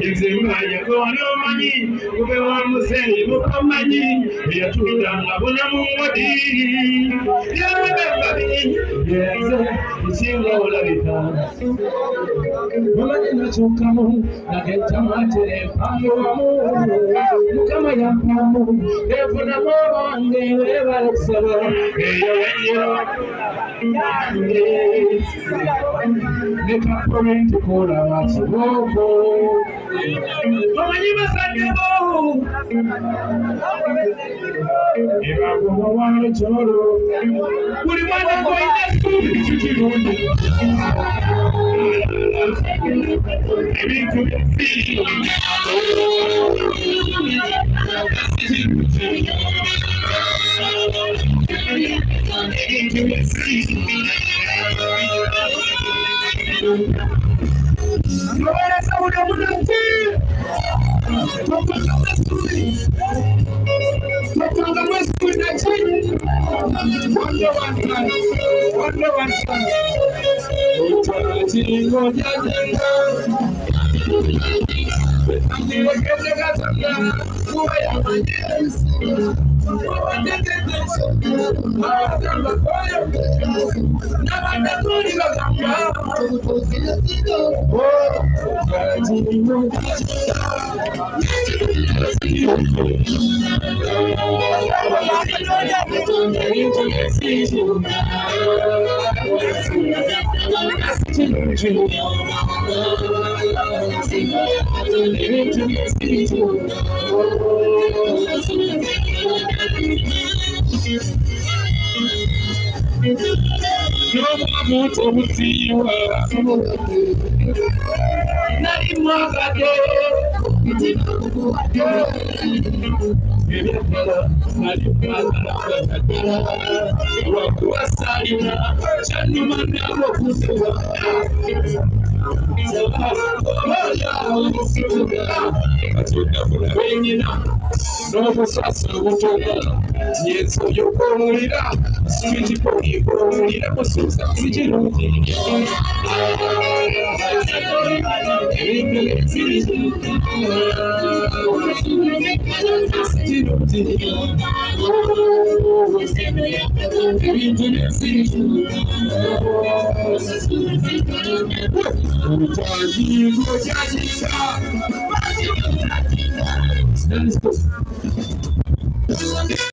Eximaya go no money, ube wa museli mukamanyi, yatuda ngabona mu ngodi. Ya bemba yes, isinga olabika. Mama ninachokamu, nageta matere pamu, mukama ya pamu, efuna mwange weba kusaba, eyo. Neka comment kola wachiboko. Mama nyima sanebo. Eba kwa wale choro. Kuli mwana kwa inasu. Chichirundi. Ebi kumisi.